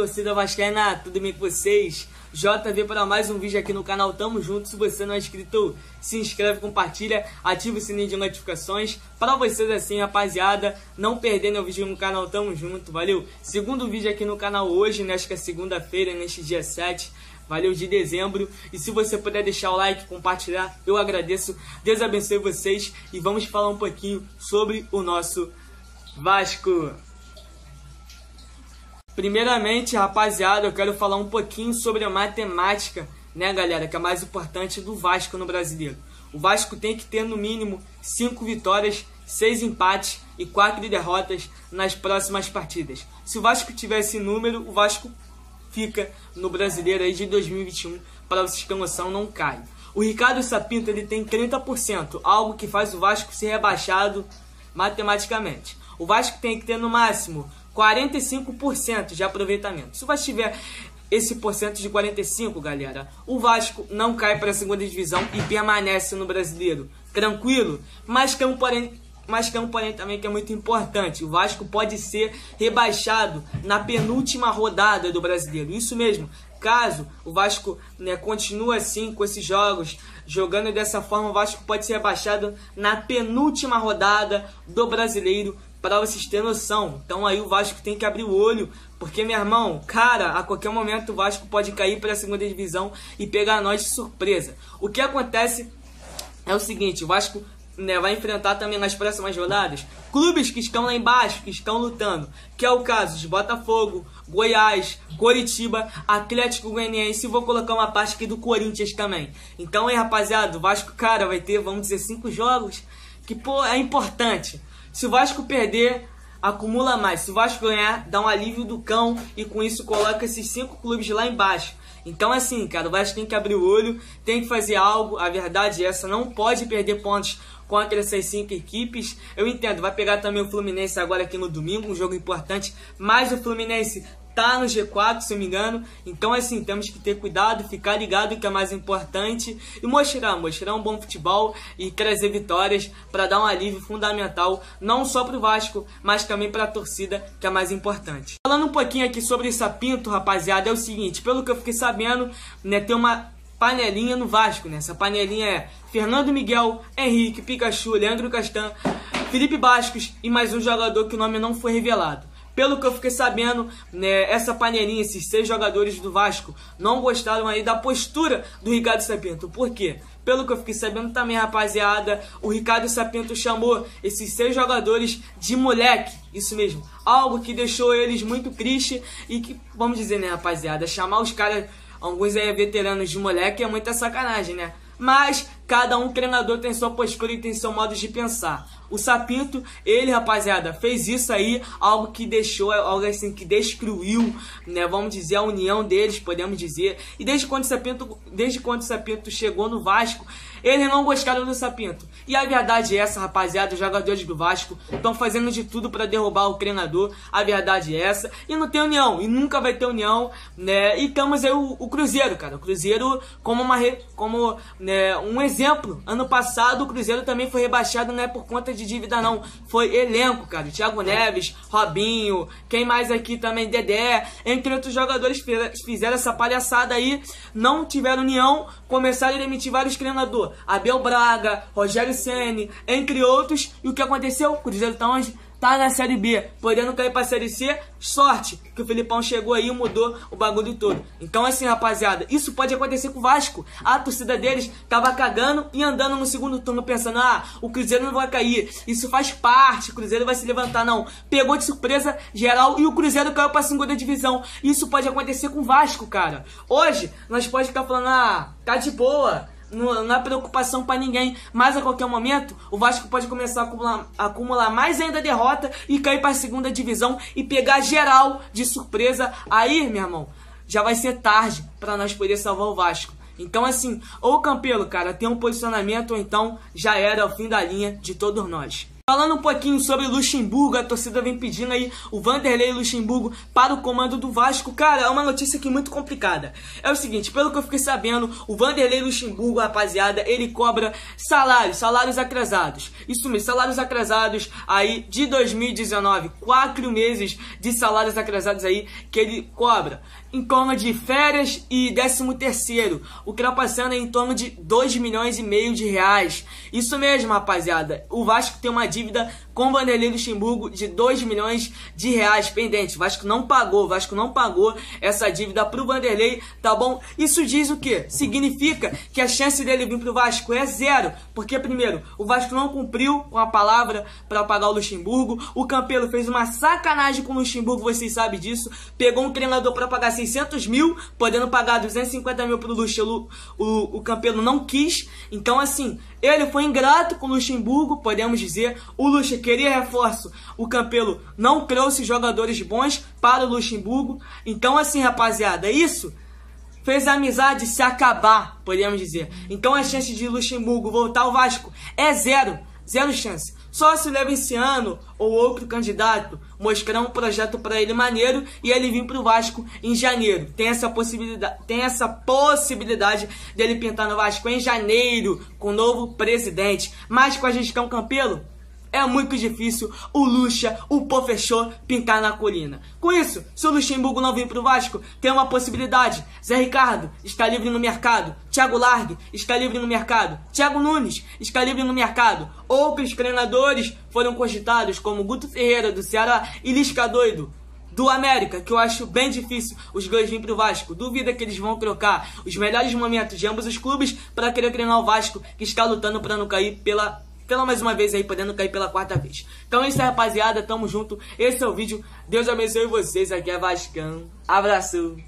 torcida vascaína, tudo bem com vocês? JV para mais um vídeo aqui no canal, tamo junto. Se você não é inscrito, se inscreve, compartilha, ativa o sininho de notificações para vocês assim, rapaziada, não perderem o vídeo no canal, tamo junto, valeu? Segundo vídeo aqui no canal hoje, né, acho que é segunda-feira, neste dia 7, valeu, de dezembro. E se você puder deixar o like, compartilhar, eu agradeço. Deus abençoe vocês e vamos falar um pouquinho sobre o nosso Vasco. Primeiramente, rapaziada, eu quero falar um pouquinho sobre a matemática, né, galera, que é a mais importante do Vasco no Brasileiro. O Vasco tem que ter no mínimo 5 vitórias, 6 empates e 4 derrotas nas próximas partidas. Se o Vasco tiver esse número, o Vasco fica no Brasileiro aí de 2021, para vocês terem noção, não cai. O Ricardo Sapinto, ele tem 30%, algo que faz o Vasco ser rebaixado matematicamente. O Vasco tem que ter no máximo 45% de aproveitamento. Se o Vasco tiver esse porcento de 45%, galera, o Vasco não cai para a segunda divisão e permanece no Brasileiro. Tranquilo? Mas tem um porém também que é muito importante. O Vasco pode ser rebaixado na penúltima rodada do Brasileiro. Isso mesmo. Caso o Vasco, né, continue assim com esses jogos, jogando dessa forma, o Vasco pode ser rebaixado na penúltima rodada do Brasileiro, para vocês terem noção. Então aí o Vasco tem que abrir o olho, porque, meu irmão, cara, a qualquer momento o Vasco pode cair para a segunda divisão e pegar nós de surpresa. O que acontece é o seguinte: o Vasco, né, vai enfrentar também nas próximas rodadas clubes que estão lá embaixo, que estão lutando, que é o caso de Botafogo, Goiás, Coritiba, Atlético Goianiense, e vou colocar uma parte aqui do Corinthians também. Então aí, rapaziada, o Vasco, cara, vai ter, vamos dizer, 5 jogos que, pô, é importante. Se o Vasco perder, acumula mais. Se o Vasco ganhar, dá um alívio do cão e com isso coloca esses 5 clubes lá embaixo. Então assim, cara, o Vasco tem que abrir o olho, tem que fazer algo. A verdade é essa, não pode perder pontos contra essas 5 equipes. Eu entendo, vai pegar também o Fluminense agora aqui no domingo, um jogo importante, mas o Fluminense tá no G4, se eu me engano. Então assim, temos que ter cuidado, ficar ligado, que é mais importante, e mostrar um bom futebol e trazer vitórias para dar um alívio fundamental, não só pro Vasco, mas também para a torcida, que é mais importante. Falando um pouquinho aqui sobre o Sapinto, rapaziada, é o seguinte: pelo que eu fiquei sabendo, né, tem uma panelinha no Vasco, né? Essa panelinha é Fernando Miguel, Henrique, Pikachu, Leandro Castan, Felipe Bastos e mais um jogador que o nome não foi revelado. Pelo que eu fiquei sabendo, né, essa panelinha, esses 6 jogadores do Vasco não gostaram aí da postura do Ricardo Sapinto. Por quê? Pelo que eu fiquei sabendo também, rapaziada, o Ricardo Sapinto chamou esses 6 jogadores de moleque. Isso mesmo, algo que deixou eles muito triste e que, vamos dizer, né, rapaziada, chamar os caras, alguns aí veteranos, de moleque é muita sacanagem, né? Mas cada um treinador tem sua postura e tem seu modo de pensar. O Sapinto, ele, rapaziada, fez isso aí, algo que deixou, algo assim que destruiu, né, vamos dizer, a união deles, podemos dizer. E desde quando o Sapinto chegou no Vasco, eles não gostaram do Sapinto. E a verdade é essa, rapaziada, os jogadores do Vasco estão fazendo de tudo para derrubar o treinador. A verdade é essa. E não tem união, e nunca vai ter união, né? E temos aí o Cruzeiro, cara. O Cruzeiro como né, um exemplo. Ano passado o Cruzeiro também foi rebaixado, não é por conta de dívida não, foi elenco, cara. Thiago Neves, Robinho, quem mais aqui também, Dedé, entre outros jogadores fizeram essa palhaçada aí, não tiveram união, começaram a demitir vários treinadores, Abel Braga, Rogério Ceni, entre outros. E o que aconteceu? O Cruzeiro tá na Série B, podendo cair pra Série C. Sorte que o Felipão chegou aí e mudou o bagulho todo. Então assim, rapaziada, isso pode acontecer com o Vasco. A torcida deles tava cagando e andando no segundo turno pensando: ah, o Cruzeiro não vai cair, isso faz parte, o Cruzeiro vai se levantar. Não, pegou de surpresa geral e o Cruzeiro caiu pra segunda divisão. Isso pode acontecer com o Vasco, cara. Hoje nós pode ficar falando: ah, tá de boa, não há preocupação pra ninguém, mas a qualquer momento o Vasco pode começar a acumular mais ainda derrota e cair pra segunda divisão e pegar geral de surpresa. Aí, meu irmão, já vai ser tarde pra nós poder salvar o Vasco. Então assim, ou o Campelo, cara, tem um posicionamento, ou então já era o fim da linha de todos nós. Falando um pouquinho sobre o Luxemburgo, a torcida vem pedindo aí o Vanderlei Luxemburgo para o comando do Vasco. Cara, é uma notícia aqui muito complicada. É o seguinte, pelo que eu fiquei sabendo, o Vanderlei Luxemburgo, rapaziada, ele cobra salários atrasados. Isso mesmo, salários atrasados aí de 2019, 4 meses de salários atrasados aí que ele cobra. Em torno de férias e 13º, o que está passando é em torno de 2,5 milhões de reais. Isso mesmo, rapaziada. O Vasco tem uma dívida com o Vanderlei Luxemburgo de 2 milhões de reais pendente. O Vasco não pagou essa dívida pro Vanderlei, tá bom? Isso diz o quê? Significa que a chance dele vir pro Vasco é zero. Porque, primeiro, o Vasco não cumpriu com a palavra para pagar o Luxemburgo. O Campelo fez uma sacanagem com o Luxemburgo, vocês sabem disso. Pegou um treinador para pagar 600 mil, podendo pagar 250 mil pro Luxemburgo. O Campelo não quis. Então, assim, ele foi ingrato com o Luxemburgo, podemos dizer. O Luxa queria reforço. O Campelo não trouxe jogadores bons para o Luxemburgo. Então, assim, rapaziada, isso fez a amizade se acabar, podemos dizer. Então, a chance de Luxemburgo voltar ao Vasco é zero. Zero chance. Só se leva esse ano ou outro candidato mostrar um projeto para ele maneiro e ele vir pro Vasco em janeiro. Tem essa possibilidade dele pintar no Vasco em janeiro com o novo presidente. Mas com a gestão Campelo, é muito difícil o Luxa, o Pofechô, pintar na colina. Com isso, se o Luxemburgo não vir pro Vasco, tem uma possibilidade. Zé Ricardo está livre no mercado. Thiago Largue está livre no mercado. Thiago Nunes está livre no mercado. Outros treinadores foram cogitados, como Guto Ferreira, do Ceará, e Lisca Doido, do América, que eu acho bem difícil os dois virem pro Vasco. Duvida que eles vão trocar os melhores momentos de ambos os clubes para querer treinar o Vasco, que está lutando para não cair pela mais uma vez aí, podendo cair pela 4ª vez. Então é isso aí, rapaziada, tamo junto. Esse é o vídeo. Deus abençoe vocês. Aqui é Vascão. Abraço.